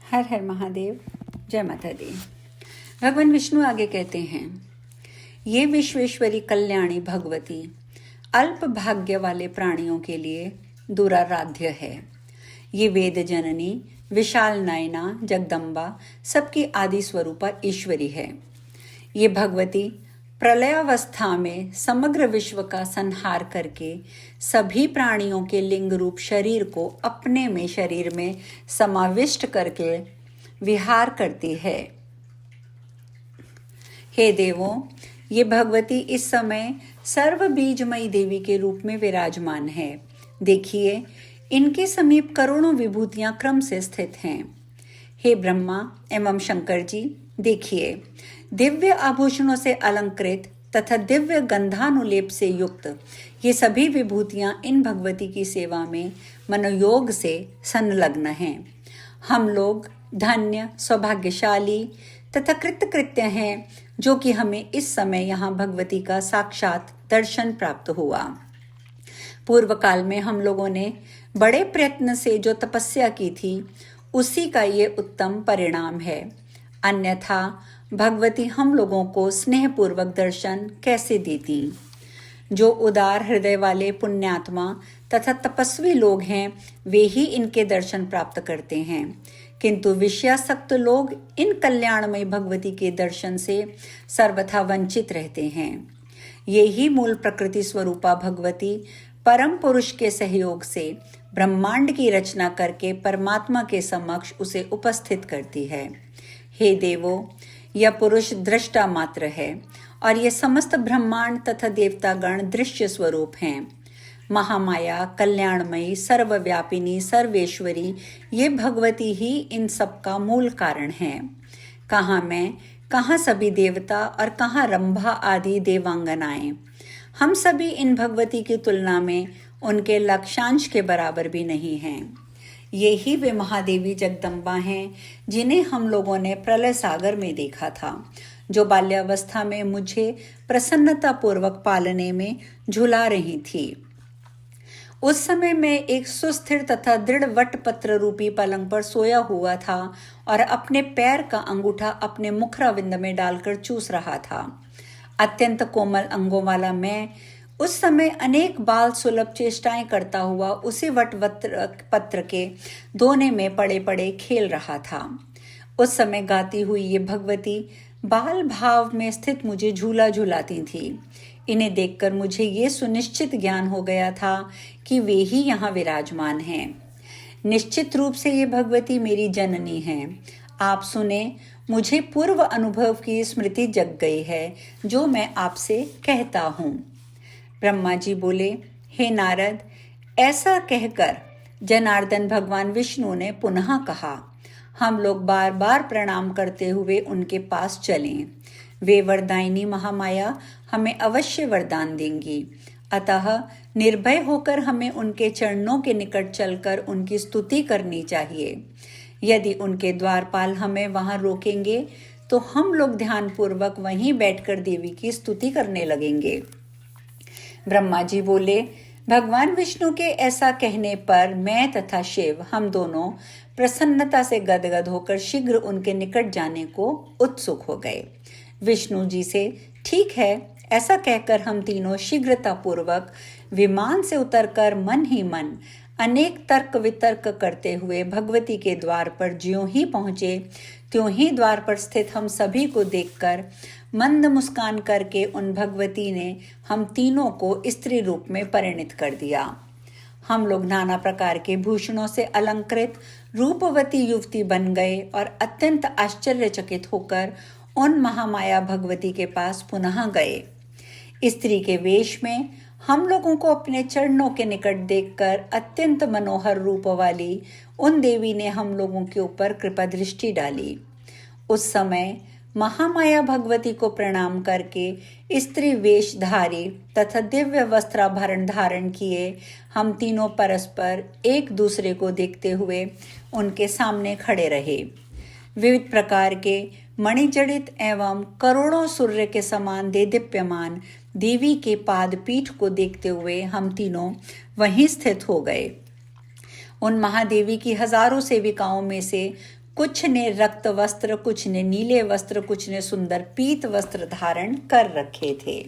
हर हर महादेव। जय माता दी। भगवान विष्णु आगे कहते हैं, ये विश्वेश्वरी कल्याणी भगवती अल्प भाग्य वाले प्राणियों के लिए दुराराध्य है। ये वेद जननी विशाल नयना जगदम्बा सबकी आदि स्वरूपा ईश्वरी है। ये भगवती प्रलयावस्था में समग्र विश्व का संहार करके सभी प्राणियों के लिंग रूप शरीर को अपने में शरीर में समाविष्ट करके विहार करती है। हे देवों, ये भगवती इस समय सर्व बीजमयी देवी के रूप में विराजमान है। देखिए, इनके समीप करोड़ों विभूतियां क्रम से स्थित हैं। हे ब्रह्मा एवं शंकर जी, देखिए, दिव्य आभूषणों से अलंकृत तथा दिव्य गंधानुलेप से युक्त ये सभी विभूतियां इन भगवती की सेवा में मनोयोग से संलग्न हैं। हम लोग धन्य, सौभाग्यशाली तथा कृतकृत्य हैं जो कि हमें इस समय यहाँ भगवती का साक्षात दर्शन प्राप्त हुआ। पूर्व काल में हम लोगों ने बड़े प्रयत्न से जो तपस्या की थी, उसी का ये उत्तम परिणाम है। अन्यथा भगवती हम लोगों को स्नेहपूर्वक दर्शन कैसे देती। जो उदार हृदय वाले पुण्यात्मा तथा तपस्वी लोग हैं, वे ही इनके दर्शन प्राप्त करते हैं, किंतु विषयासक्त लोग इन कल्याणमयी भगवती के दर्शन से सर्वथा वंचित रहते हैं। ये ही मूल प्रकृति स्वरूपा भगवती परम पुरुष के सहयोग से ब्रह्मांड की रचना करके परमात्मा के समक्ष उसे उपस्थित करती है। हे देवो, यह पुरुष दृष्टा मात्र है और ये समस्त ब्रह्मांड तथा देवतागण दृश्य स्वरूप हैं। महामाया, कल्याणमयी, सर्वव्यापिनी, सर्वेश्वरी ये भगवती ही इन सब का मूल कारण है। कहाँ मैं, कहाँ सभी देवता और कहाँ रंभा आदि देवांगनाएं। हम सभी इन भगवती की तुलना में उनके लक्षांश के बराबर भी नहीं हैं। ये ही वे महादेवी जगदम्बा हैं जिन्हें हम लोगों ने प्रलय सागर में देखा था, जो बाल्यावस्था में मुझे प्रसन्नता पूर्वक पालने में झुला रही थी। उस समय मैं एक सुस्थिर तथा दृढ़ वटपत्र रूपी पलंग पर सोया हुआ था और अपने पैर का अंगूठा अपने मुखराविंद में डालकर चूस रहा था। अत्यंत कोमल अंगों वाला मैं उस समय अनेक बाल सुलभ चेष्टाएं करता हुआ उसी पत्र के दोने में पड़े पड़े खेल रहा था। उस समय गाती हुई ये भगवती बाल भाव में स्थित मुझे झूला झुलाती थी। इन्हें देखकर मुझे ये सुनिश्चित ज्ञान हो गया था कि वे ही यहाँ विराजमान हैं। निश्चित रूप से ये भगवती मेरी जननी हैं। आप सुने, मुझे पूर्व अनुभव की स्मृति जग गई है जो मैं आपसे कहता हूँ। ब्रह्मा जी बोले, हे नारद, ऐसा कहकर जनार्दन भगवान विष्णु ने पुनः कहा। हम लोग बार बार प्रणाम करते हुए उनके पास चलें। वे वरदायिनी महामाया हमें अवश्य वरदान देंगी, अतः निर्भय होकर हमें उनके चरणों के निकट चलकर उनकी स्तुति करनी चाहिए। यदि उनके द्वारपाल हमें वहां रोकेंगे तो हम लोग ध्यानपूर्वक वहीं बैठकर देवी की स्तुति करने लगेंगे। ब्रह्मा जी बोले, भगवान विष्णु के ऐसा कहने पर मैं तथा शिव हम दोनों प्रसन्नता से गदगद होकर शीघ्र उनके निकट जाने को उत्सुक हो गए। विष्णु जी से, ठीक है, ऐसा कहकर हम तीनों शीघ्रतापूर्वक विमान से उतरकर मन ही मन अनेक तर्क वितर्क करते हुए भगवती के द्वार पर ज्यों ही पहुंचे, त्यों ही द्वार पर स्थित हम सभी को देखकर मंद मुस्कान करके उन भगवती ने हम तीनों को स्त्री रूप में परिणित कर दिया। हम लोग नाना प्रकार के भूषणों से अलंकृत रूपवती युवती बन गए और अत्यंत आश्चर्यचकित होकर उन महामाया भगवती के पास पुनः गए। स्त्री के वेश में हम लोगों को अपने चरणों के निकट देखकर अत्यंत मनोहर रूप वाली उन देवी ने हम लोगों के ऊपर कृपा दृष्टि डाली। उस समय महामाया भगवती को प्रणाम करके स्त्री वेशधारी तथा दिव्य वस्त्राभरण धारण किए हम तीनों परस्पर एक दूसरे को देखते हुए उनके सामने खड़े रहे। विविध प्रकार के मणिजड़ित एवं करोड़ों सूर्य के समान देदीप्यमान देवी के पाद पीठ को देखते हुए हम तीनों वहीं स्थित हो गए। उन महादेवी की हजारों सेविकाओं में से कुछ ने रक्त वस्त्र, कुछ ने नीले वस्त्र, कुछ ने सुंदर पीत वस्त्र धारण कर रखे थे।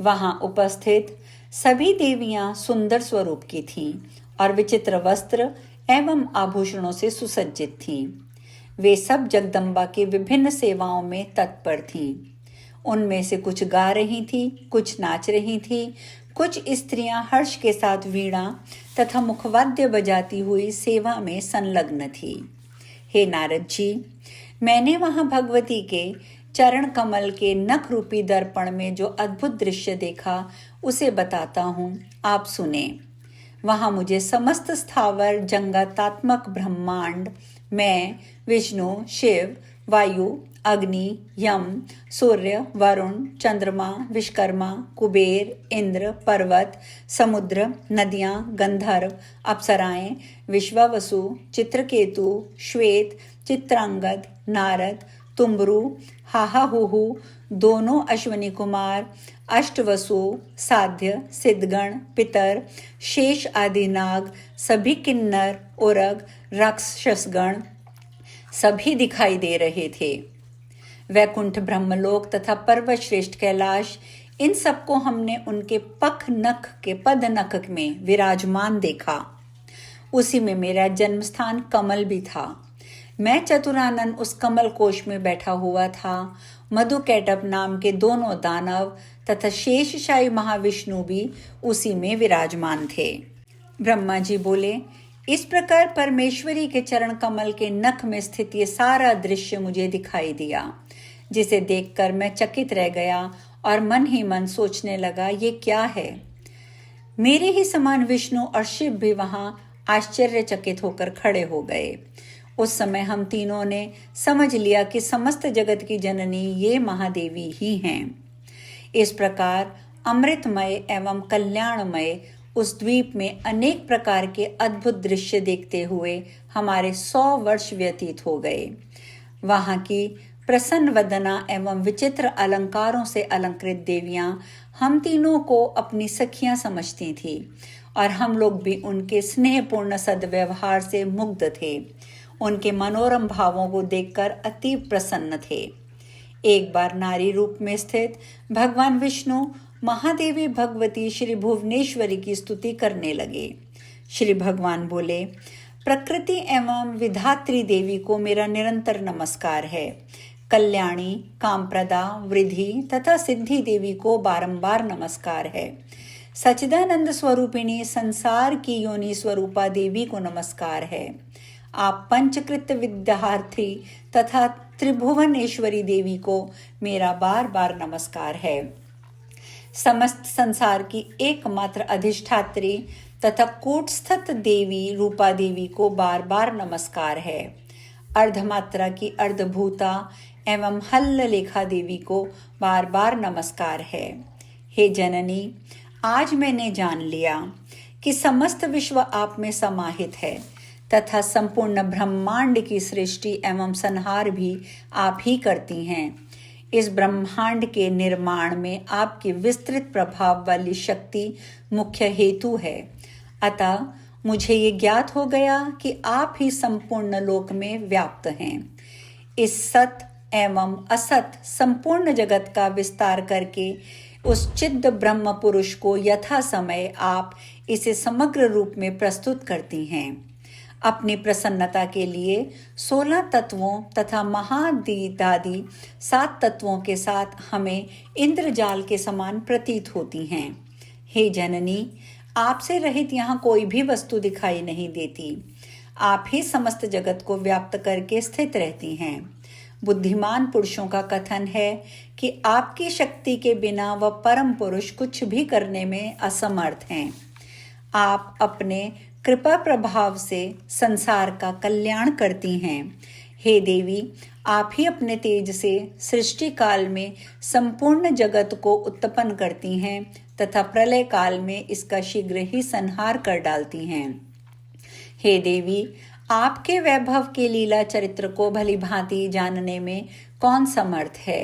वहां उपस्थित सभी देवियां सुंदर स्वरूप की थीं और विचित्र वस्त्र एवं आभूषणों से सुसज्जित थीं। वे सब जगदम्बा की विभिन्न सेवाओं में तत्पर थीं। उनमें से कुछ गा रही थी, कुछ नाच रही थी, कुछ स्त्रियां हर्ष के साथ वीणा तथा मुखवाद्य बजाती हुई सेवा में संलग्न थी। हे नारद जी, मैंने वहां भगवती के चरण कमल के नख रूपी दर्पण में जो अद्भुत दृश्य देखा उसे बताता हूँ, आप सुने। वहां मुझे समस्त स्थावर जंगतात्मक ब्रह्मांड, मैं, विष्णु, शिव, वायु, अग्नि, यम, सूर्य, वरुण, चंद्रमा, विश्वकर्मा, कुबेर, इंद्र, पर्वत, समुद्र, नदियां, गंधर्व, अप्सराएं, विश्वावसु, चित्रकेतु, श्वेत, चित्रांगद, नारद, तुम्बरु, हाहाहुहु, दोनों अश्वनी कुमार, अष्टवसु, साध्य, सिद्धगण, पितर, शेष आदि नाग, सभी किन्नर, उरग, राक्षसगण सभी दिखाई दे रहे थे। वैकुंठ, ब्रह्मलोक तथा पर्वत श्रेष्ठ कैलाश, इन सबको हमने उनके पद नख में विराजमान देखा। उसी में मेरा जन्म स्थान कमल भी था। मैं चतुरानन उस कमल कोश में बैठा हुआ था। मधुकैटभ नाम के दोनों दानव तथा शेषशाही महाविष्णु भी उसी में विराजमान थे। ब्रह्मा जी बोले, इस प्रकार परमेश्वरी के चरण कमल के नख में स्थित ये सारा दृश्य मुझे दिखाई दिया, जिसे देखकर मैं चकित रह गया और मन ही मन सोचने लगा, ये क्या है। मेरे ही समान विष्णु और शिव भी वहां आश्चर्यचकित होकर खड़े हो गए। उस समय हम तीनों ने समझ लिया कि समस्त जगत की जननी ये महादेवी ही हैं। इस प्रकार अमृतमय एवं कल्याणमय उस द्वीप में अनेक प्रकार के अद्भुत दृश्य देखते हुए हमारे 100 वर्ष व्यतीत हो गए। वहां की प्रसन्न वदना एवं विचित्र अलंकारों से अलंकृत देवियां हम तीनों को अपनी सखियां समझती थी और हम लोग भी उनके स्नेहपूर्ण सद्व्यवहार से मुग्ध थे। उनके मनोरम भावों को देखकर अति प्रसन्न थे। एक बार नारी रूप में स्थित भगवान विष्णु महादेवी भगवती श्री भुवनेश्वरी की स्तुति करने लगे। श्री भगवान बोले, प्रकृति एवं विधात्री देवी को मेरा निरंतर नमस्कार है। कल्याणी, कामप्रदा, वृद्धि तथा सिद्धि देवी को बारंबार नमस्कार है। सच्चिदानंद स्वरूपिणी संसार की योनि स्वरूपा देवी को नमस्कार है। आप पंचकृत विद्यार्थी तथा त्रिभुवनेश्वरी देवी को मेरा बार बार नमस्कार है। समस्त संसार की एकमात्र अधिष्ठात्री तथा कूटस्थ देवी रूपा देवी को बार बार नमस्कार है। अर्धमात्रा की अर्धभूता एवं हल्ल लेखा देवी को बार बार नमस्कार है। हे जननी, आज मैंने जान लिया कि समस्त विश्व आप में समाहित है तथा संपूर्ण ब्रह्मांड की सृष्टि एवं संहार भी आप ही करती हैं। इस ब्रह्मांड के निर्माण में आपकी विस्तृत प्रभाव वाली शक्ति मुख्य हेतु है। अतः मुझे ये ज्ञात हो गया कि आप ही संपूर्ण लोक में व्याप्त हैं। इस सत एवं असत संपूर्ण जगत का विस्तार करके उस चिद्ध ब्रह्म पुरुष को यथा समय आप इसे समग्र रूप में प्रस्तुत करती हैं। अपनी प्रसन्नता के लिए 16 तत्वों तथा महादादी 7 तत्वों के साथ हमें इंद्रजाल के समान प्रतीत होती हैं। हे जननी, आपसे रहित यहाँ कोई भी वस्तु दिखाई नहीं देती। आप ही समस्त जगत को व्याप्त करके स्थित रहती हैं। बुद्धिमान पुरुषों का कथन है कि आपकी शक्ति के बिना वह परम पुरुष कुछ भी करने में असमर्थ हैं। आप अपने कृपा प्रभाव से संसार का कल्याण करती हैं। हे देवी, आप ही अपने तेज से सृष्टि काल में संपूर्ण जगत को उत्पन्न करती हैं तथा प्रलय काल में इसका शीघ्र ही संहार कर डालती हैं। हे देवी, आपके वैभव के लीला चरित्र को भली भांति जानने में कौन समर्थ है।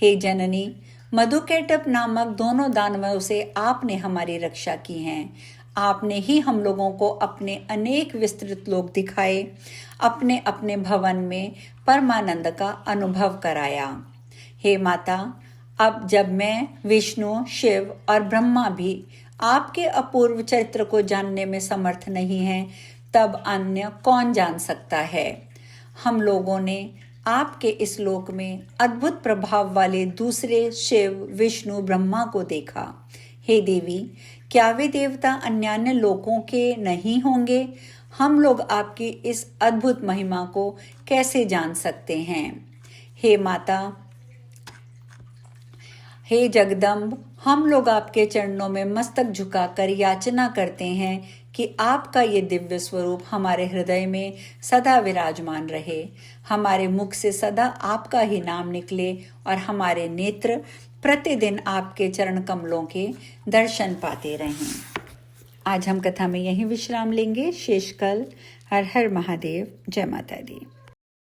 हे जननी, मधुकैटभ नामक दोनों दानवों से आपने हमारी रक्षा की है। आपने ही हम लोगों को अपने अनेक विस्तृत लोक दिखाए। अपने अपने भवन में परमानंद का अनुभव कराया। हे माता, अब जब मैं, विष्णु, शिव और ब्रह्मा भी आपके अपूर्व चरित्र को जानने में समर्थ नहीं हैं, तब अन्य कौन जान सकता है। हम लोगों ने आपके इस लोक में अद्भुत प्रभाव वाले दूसरे शिव, विष्णु, ब्रह्मा को देखा। हे देवी, क्या वे देवता अन्यान्य लोकों के नहीं होंगे? हम लोग आपकी इस अद्भुत महिमा को कैसे जान सकते हैं। हे माता, हे जगदम्ब, हम लोग आपके चरणों में मस्तक झुकाकर याचना करते हैं कि आपका ये दिव्य स्वरूप हमारे हृदय में सदा विराजमान रहे, हमारे मुख से सदा आपका ही नाम निकले और हमारे नेत्र प्रतिदिन आपके चरण कमलों के दर्शन पाते रहें। आज हम कथा में यहीं विश्राम लेंगे। शेष कल। हर हर महादेव। जय माता दी।